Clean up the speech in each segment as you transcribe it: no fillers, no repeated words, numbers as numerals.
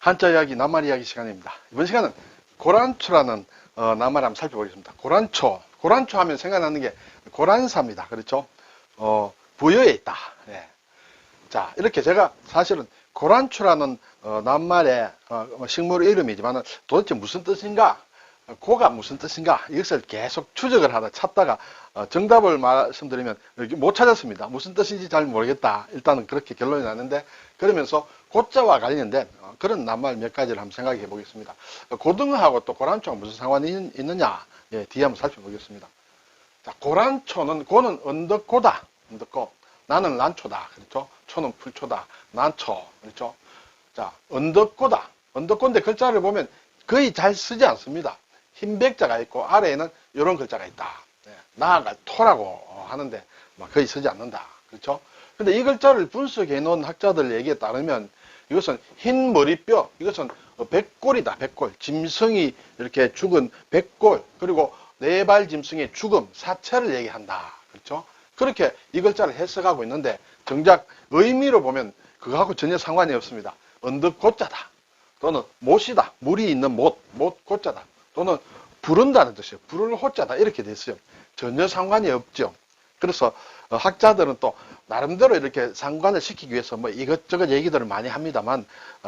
한자 이야기, 낱말 이야기 시간입니다. 이번 시간은 고란초라는 낱말 한번 살펴보겠습니다. 고란초 하면 생각나는 게 고란사입니다. 그렇죠? 부여에 있다. 예. 자, 이렇게 제가 사실은 고란초라는 낱말의 식물 이름이지만 도대체 무슨 뜻인가? 고가 무슨 뜻인가? 이것을 계속 추적을 하다 찾다가 정답을 말씀드리면 못 찾았습니다. 무슨 뜻인지 잘 모르겠다. 일단은 그렇게 결론이 났는데, 그러면서 고자와 관련된 그런 낱말 몇 가지를 한번 생각해 보겠습니다. 고등어하고 또 고란초가 무슨 상관이 있느냐? 예, 뒤에 한번 살펴보겠습니다. 자, 고란초는, 고는 언덕고다. 언덕고. 나는 난초다. 그렇죠? 초는 풀초다. 난초. 그렇죠? 자, 언덕고다. 언덕고인데 글자를 보면 거의 잘 쓰지 않습니다. 흰 백자가 있고 아래에는 이런 글자가 있다. 네, 나아가 토라고 하는데 거의 쓰지 않는다. 그렇죠? 근데 이 글자를 분석해 놓은 학자들 얘기에 따르면 이것은 흰 머리뼈, 이것은 백골이다. 백골. 짐승이 이렇게 죽은 백골, 그리고 네 발 짐승의 죽음, 사체를 얘기한다. 그렇죠? 그렇게 이 글자를 해석하고 있는데 정작 의미로 보면 그거하고 전혀 상관이 없습니다. 언덕고자다. 또는 못이다. 물이 있는 못 고자다. 또는 부른다는 뜻이에요. 부를 호자다. 이렇게 됐어요. 전혀 상관이 없죠. 그래서 학자들은 또 나름대로 이렇게 상관을 시키기 위해서 뭐 이것저것 얘기들을 많이 합니다만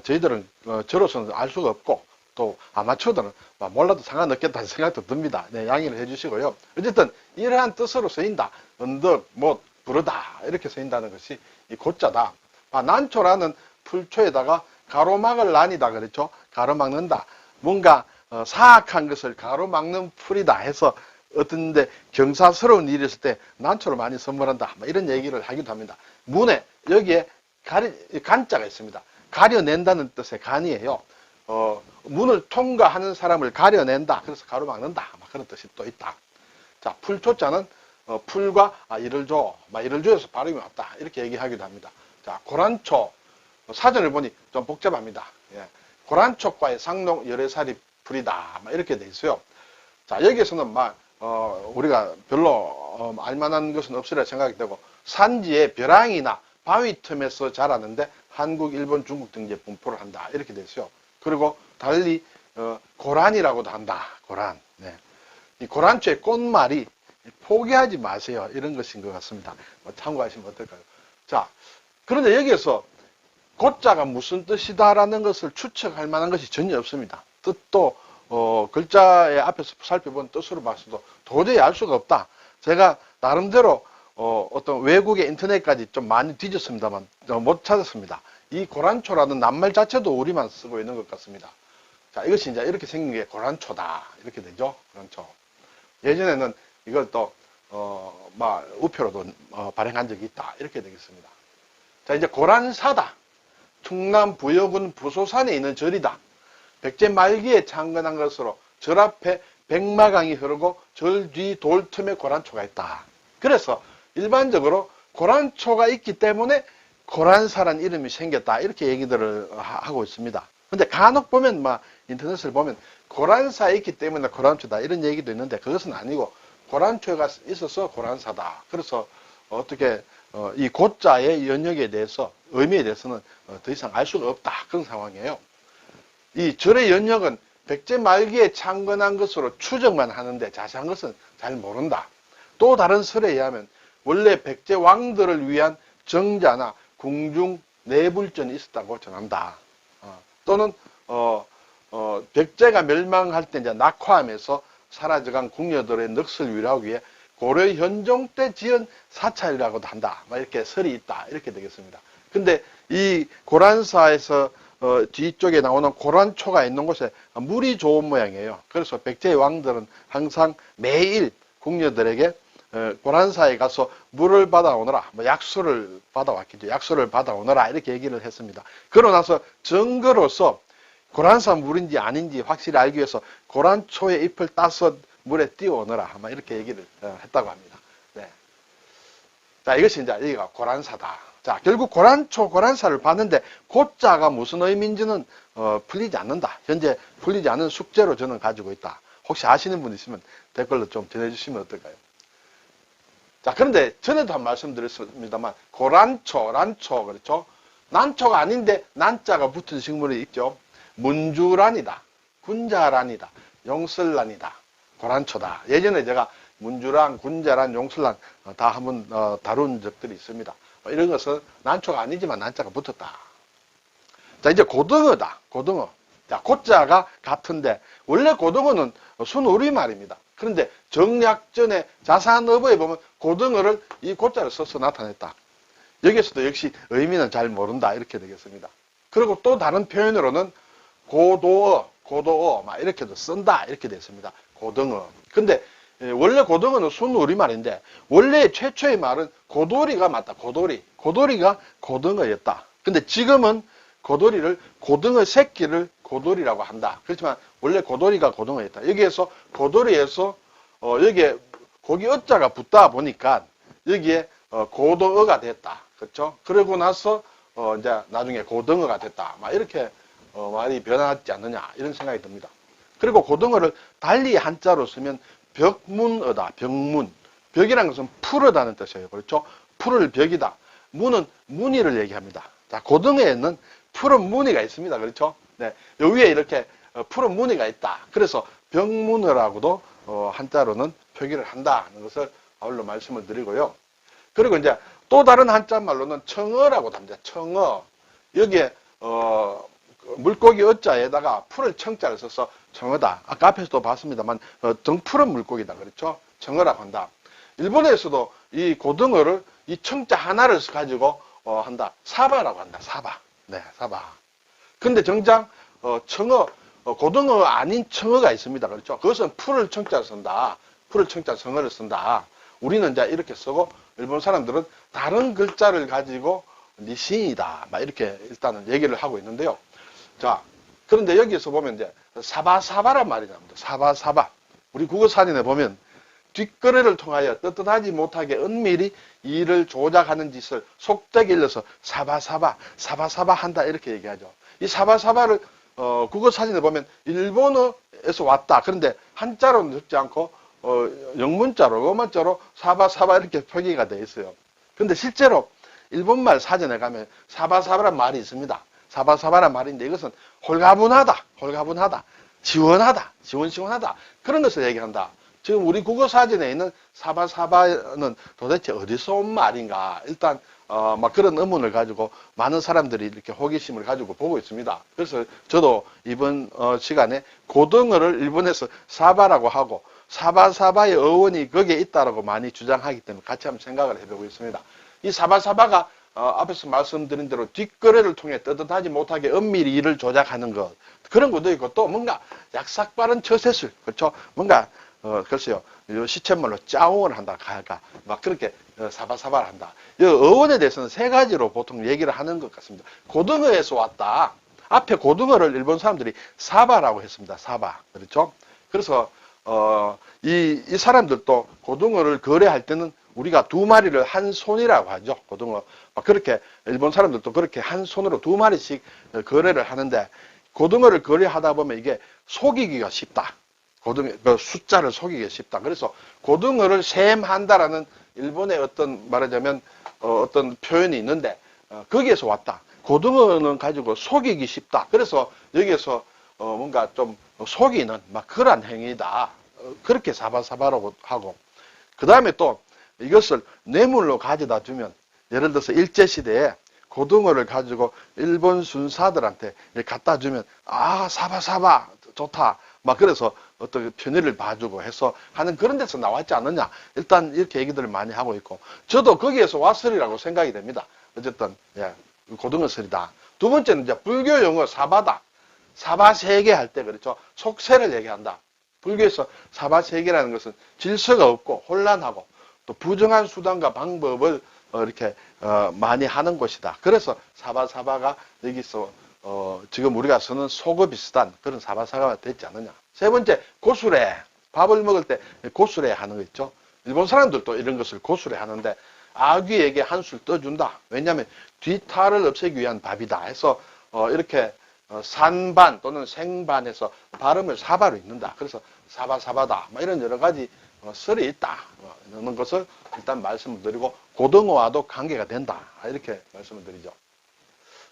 저희들은 저로서는 알 수가 없고 또 아마추어들은 몰라도 상관없겠다는 생각도 듭니다. 네, 양해를 해주시고요. 어쨌든 이러한 뜻으로 쓰인다. 언덕, 못, 부르다 이렇게 쓰인다는 것이 이 고자다. 난초라는 풀초에다가 가로막을 난이다. 그렇죠? 가로막는다. 뭔가 사악한 것을 가로막는 풀이다 해서 어떤데 경사스러운 일이 있을 때 난초를 많이 선물한다. 이런 얘기를 하기도 합니다. 문에 여기에 간자가 있습니다. 가려낸다는 뜻의 간이에요. 문을 통과하는 사람을 가려낸다. 그래서 가로막는다. 그런 뜻이 또 있다. 자, 풀초자는 풀과 이를 줘. 이를 줘서 발음이 왔다. 이렇게 얘기하기도 합니다. 자, 고란초. 사전을 보니 좀 복잡합니다. 예. 고란초과의 상농 열애살이 풀이다. 이렇게 돼 있어요. 자, 여기에서는 우리가 별로 알만한 것은 없으리라 생각이 되고, 산지에 벼랑이나 바위 틈에서 자라는데 한국, 일본, 중국 등지에 분포를 한다. 이렇게 돼 있어요. 그리고 달리 고란이라고도 한다. 고란. 네. 이 고란초의 꽃말이 포기하지 마세요. 이런 것인 것 같습니다. 참고하시면 어떨까요? 자, 그런데 여기에서 고자가 무슨 뜻이다라는 것을 추측할 만한 것이 전혀 없습니다. 뜻도 글자의 앞에서 살펴본 뜻으로 봤어도 도저히 알 수가 없다. 제가 나름대로 어떤 외국의 인터넷까지 좀 많이 뒤졌습니다만 못 찾았습니다. 이 고란초라는 낱말 자체도 우리만 쓰고 있는 것 같습니다. 자, 이것이 이제 이렇게 생긴 게 고란초다. 이렇게 되죠. 고란초. 예전에는 이걸 또 우표로도 발행한 적이 있다. 이렇게 되겠습니다. 자, 이제 고란사다. 충남 부여군 부소산에 있는 절이다. 백제 말기에 창건한 것으로 절 앞에 백마강이 흐르고 절 뒤 돌 틈에 고란초가 있다. 그래서 일반적으로 고란초가 있기 때문에 고란사란 이름이 생겼다. 이렇게 얘기들을 하고 있습니다. 근데 간혹 보면 인터넷을 보면 고란사에 있기 때문에 고란초다. 이런 얘기도 있는데 그것은 아니고 고란초가 있어서 고란사다. 그래서 어떻게 이 고자의 연역에 대해서 의미에 대해서는 더 이상 알 수가 없다. 그런 상황이에요. 이 절의 연역은 백제 말기에 창건한 것으로 추정만 하는데 자세한 것은 잘 모른다. 또 다른 설에 의하면 원래 백제 왕들을 위한 정자나 궁중 내불전이 있었다고 전한다. 또는 백제가 멸망할 때 이제 낙화하면서 사라져간 궁녀들의 넋을 위로하기 위해 고려 현종 때 지은 사찰이라고도 한다. 이렇게 설이 있다. 이렇게 되겠습니다. 근데 이 고란사에서 뒤쪽에 나오는 고란초가 있는 곳에 물이 좋은 모양이에요. 그래서 백제의 왕들은 항상 매일 궁녀들에게 고란사에 가서 물을 받아오너라. 약수를 받아왔겠죠. 약수를 받아오너라. 이렇게 얘기를 했습니다. 그러고 나서 증거로서 고란사 물인지 아닌지 확실히 알기 위해서 고란초의 잎을 따서 물에 띄워오너라. 이렇게 얘기를 했다고 합니다. 네. 자, 이것이 이제 여기가 고란사다. 자, 결국 고란초, 고란사를 봤는데 고자가 무슨 의미인지는 풀리지 않는다. 현재 풀리지 않은 숙제로 저는 가지고 있다. 혹시 아시는 분 있으면 댓글로 좀 전해주시면 어떨까요? 자, 그런데 전에도 한 말씀 드렸습니다만 고란초, 란초 그렇죠? 난초가 아닌데 난자가 붙은 식물이 있죠. 문주란이다, 군자란이다, 용설란이다, 고란초다. 예전에 제가 문주란, 군자란, 용설란 다 한번 다룬 적들이 있습니다. 이런 것은 난초가 아니지만 난자가 붙었다. 자, 이제 고등어다. 고등어. 자, 고자가 같은데 원래 고등어는 순우리말입니다. 그런데 정약전에 자산어부에 보면 고등어를 이 고자를 써서 나타냈다. 여기에서도 역시 의미는 잘 모른다 이렇게 되겠습니다. 그리고 또 다른 표현으로는 고도어 막 이렇게도 쓴다 이렇게 됐습니다. 고등어. 근데 원래 고등어는 순우리말인데 원래 최초의 말은 고도리가 맞다. 고도리가 고등어였다. 근데 지금은 고도리를 고등어 새끼를 고도리라고 한다. 그렇지만 원래 고도리가 고등어였다. 여기에서 고도리에서 여기에 고기 어자가 붙다 보니까 여기에 고도어가 됐다. 그렇죠? 그러고 나서 이제 나중에 고등어가 됐다. 막 이렇게 말이 변하지 않느냐 이런 생각이 듭니다. 그리고 고등어를 달리 한자로 쓰면 벽문어다. 벽문. 벽이라는 것은 푸르다는 뜻이에요. 그렇죠? 푸를 벽이다. 문은 무늬를 얘기합니다. 자, 고등어에는 푸른 무늬가 있습니다. 그렇죠? 네. 요 위에 이렇게 푸른 무늬가 있다. 그래서 벽문어라고도 한자로는 표기를 한다는 것을 아울러 말씀을 드리고요. 그리고 이제 또 다른 한자 말로는 청어라고 합니다. 청어. 여기에 물고기 어자에다가 풀을 청자를 써서 청어다. 아까 앞에서도 봤습니다만 덩푸른 물고기다. 그렇죠? 청어라고 한다. 일본에서도 이 고등어를 이 청자 하나를 가지고 한다. 사바라고 한다. 사바. 네, 사바. 근데 정작 청어, 고등어 아닌 청어가 있습니다. 그렇죠? 그것은 풀을 청자를 쓴다. 풀을 청자 청어를 쓴다. 우리는 이제 이렇게 쓰고 일본 사람들은 다른 글자를 가지고 니신이다. 막 이렇게 일단은 얘기를 하고 있는데요. 자, 그런데 여기에서 보면 이제 사바사바란 말이 나옵니다. 사바사바. 우리 국어 사전에 보면 뒷거래를 통하여 떳떳하지 못하게 은밀히 일을 조작하는 짓을 속되게 일러서 사바사바 한다 이렇게 얘기하죠. 이 사바사바를 국어 사전에 보면 일본어에서 왔다. 그런데 한자로는 적지 않고 영문자로 로마자로 사바사바 이렇게 표기가 되어 있어요. 그런데 실제로 일본말 사전에 가면 사바사바란 말이 있습니다. 사바사바란 말인데 이것은 홀가분하다, 시원하다 그런 것을 얘기한다. 지금 우리 국어 사전에 있는 사바사바는 도대체 어디서 온 말인가? 일단 막 그런 의문을 가지고 많은 사람들이 이렇게 호기심을 가지고 보고 있습니다. 그래서 저도 이번 시간에 고등어를 일본에서 사바라고 하고 사바사바의 어원이 거기에 있다라고 많이 주장하기 때문에 같이 한번 생각을 해보고 있습니다. 이 사바사바가 앞에서 말씀드린 대로 뒷거래를 통해 떳떳하지 못하게 은밀히 일을 조작하는 것 그런 것도 있고 또 뭔가 약삭빠른 처세술 그렇죠? 뭔가 글쎄요 시쳇말로 짜옹을 한다 할까 막 그렇게 사바사바를 한다. 이 어원에 대해서는 세 가지로 보통 얘기를 하는 것 같습니다. 고등어에서 왔다. 앞에 고등어를 일본 사람들이 사바라고 했습니다. 사바 그렇죠? 그래서 이 사람들도 고등어를 거래할 때는 우리가 두 마리를 한 손이라고 하죠. 고등어. 그렇게 일본 사람들도 그렇게 한 손으로 두 마리씩 거래를 하는데 고등어를 거래하다 보면 이게 속이기가 쉽다. 고등어 그 숫자를 속이기가 쉽다. 그래서 고등어를 셈한다라는 일본의 어떤 말하자면 어떤 표현이 있는데 거기에서 왔다. 고등어는 가지고 속이기 쉽다. 그래서 여기에서 뭔가 좀 속이는 막 그런 행위다. 그렇게 사바사바라고 하고 그 다음에 또 이것을 뇌물로 가져다 주면 예를 들어서 일제시대에 고등어를 가지고 일본 순사들한테 갖다 주면 아 사바사바 좋다 막 그래서 어떤 편의를 봐주고 해서 하는 그런 데서 나왔지 않느냐 일단 이렇게 얘기들을 많이 하고 있고 저도 거기에서 왔으리라고 생각이 됩니다. 어쨌든 예, 고등어설이다. 두 번째는 이제 불교 용어 사바다. 사바세계 할 때 그렇죠. 속세를 얘기한다. 불교에서 사바세계라는 것은 질서가 없고 혼란하고 또 부정한 수단과 방법을 이렇게 많이 하는 곳이다. 그래서 사바사바가 여기서 지금 우리가 쓰는 속어 비슷한 그런 사바사바가 됐지 않느냐. 세 번째 고수레. 밥을 먹을 때 고수레 하는 거 있죠. 일본 사람들도 이런 것을 고수레 하는데 아귀에게 한술 떠준다. 왜냐하면 뒤탈을 없애기 위한 밥이다 해서 이렇게 산반 또는 생반해서 발음을 사바로 읽는다. 그래서 사바사바다. 이런 여러 가지 설이 있다. 이런 것을 일단 말씀을 드리고 고등어와도 관계가 된다. 이렇게 말씀을 드리죠.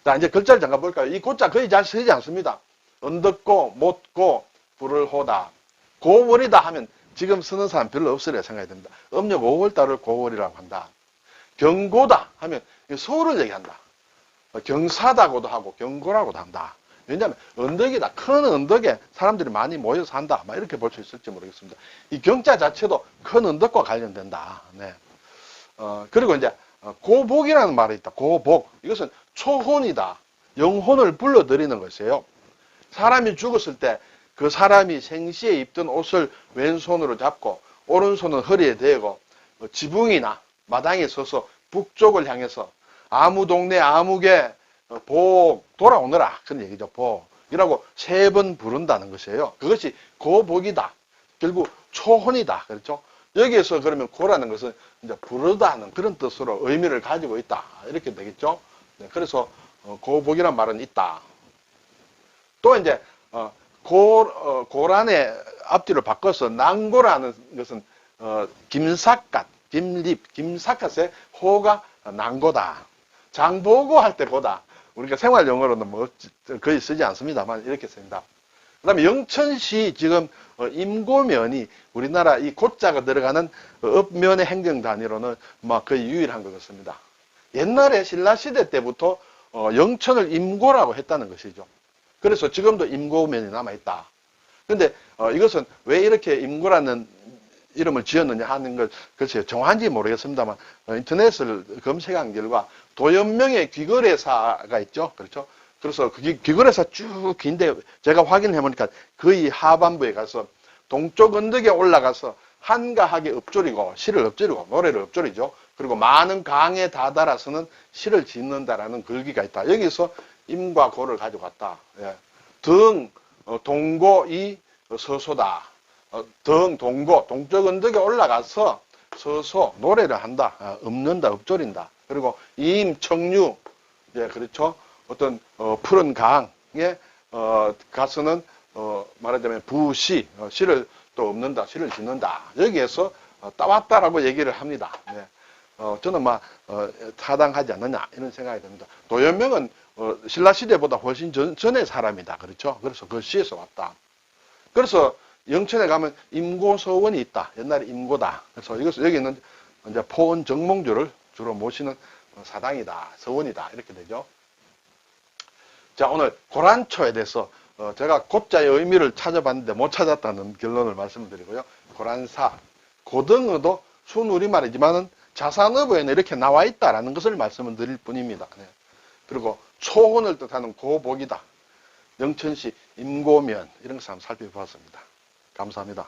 자, 이제 글자를 잠깐 볼까요? 이 고자 거의 잘 쓰이지 않습니다. 언덕고, 못고, 불을호다. 고월이다 하면 지금 쓰는 사람 별로 없으리라 생각이 듭니다. 음력 5월달을 고월이라고 한다. 경고다 하면 서울을 얘기한다. 경사다고도 하고 경고라고도 한다. 왜냐하면 언덕이다. 큰 언덕에 사람들이 많이 모여서 산다. 막 이렇게 볼 수 있을지 모르겠습니다. 이 경자 자체도 큰 언덕과 관련된다. 네. 그리고 이제 고복이라는 말이 있다. 고복. 이것은 초혼이다. 영혼을 불러들이는 것이에요. 사람이 죽었을 때 그 사람이 생시에 입던 옷을 왼손으로 잡고 오른손은 허리에 대고 지붕이나 마당에 서서 북쪽을 향해서 아무 동네 아무개 복 돌아오너라. 그런 얘기죠. 복이라고 3번 부른다는 것이에요. 그것이 고복이다. 결국 초혼이다. 그렇죠? 여기에서 그러면 고라는 것은 이제 부르다는 그런 뜻으로 의미를 가지고 있다. 이렇게 되겠죠. 네, 그래서 고복이란 말은 있다. 또 이제 고란의 앞뒤를 바꿔서 난고라는 것은 김삿갓, 김립, 김삿갓의 호가 난고다. 장보고 할 때 보다. 우리가 생활 용어로는 뭐 거의 쓰지 않습니다만 이렇게 씁니다. 그 다음에 영천시 지금 임고면이 우리나라 이 고자가 들어가는 읍면의 행정 단위로는 막 거의 유일한 것 같습니다. 옛날에 신라시대 때부터 영천을 임고라고 했다는 것이죠. 그래서 지금도 임고면이 남아있다. 근데 이것은 왜 이렇게 임고라는 이름을 지었느냐 하는 걸 글쎄요 정확한지 모르겠습니다만 인터넷을 검색한 결과 도연명의 귀거래사가 있죠. 그렇죠? 그래서 그 귀거래사 쭉 긴데 제가 확인해 보니까 거의 하반부에 가서 동쪽 언덕에 올라가서 한가하게 읊조리고 시를 읊조리고 노래를 읊조리죠. 그리고 많은 강에 다다라서는 시를 짓는다라는 글귀가 있다. 여기서 임과 고를 가져갔다. 예. 등 동고 이 서소다. 동고 동쪽 언덕에 올라가서 서소 노래를 한다. 읊는다, 읊조린다. 그리고 임 청류 예 그렇죠. 어떤 푸른 강에 가서는 말하자면 부시 시를 또 읊는다, 시를 짓는다. 여기에서 따왔다라고 얘기를 합니다. 네. 저는 막 타당하지 않느냐 이런 생각이 듭니다. 도연명은 신라시대보다 훨씬 전의 사람이다. 그렇죠? 그래서 그 시에서 왔다. 그래서 영천에 가면 임고서원이 있다. 옛날에 임고다. 그래서 이것을 여기는 이제 포원 정몽주를 주로 모시는 사당이다. 서원이다. 이렇게 되죠. 자, 오늘 고란초에 대해서 제가 고자의 의미를 찾아봤는데 못 찾았다는 결론을 말씀드리고요. 고란사, 고등어도 순우리말이지만은 자산어부에는 이렇게 나와 있다라는 것을 말씀을 드릴 뿐입니다. 네. 그리고 초혼을 뜻하는 고복이다. 영천시 임고면 이런 것을 한번 살펴보았습니다. 감사합니다.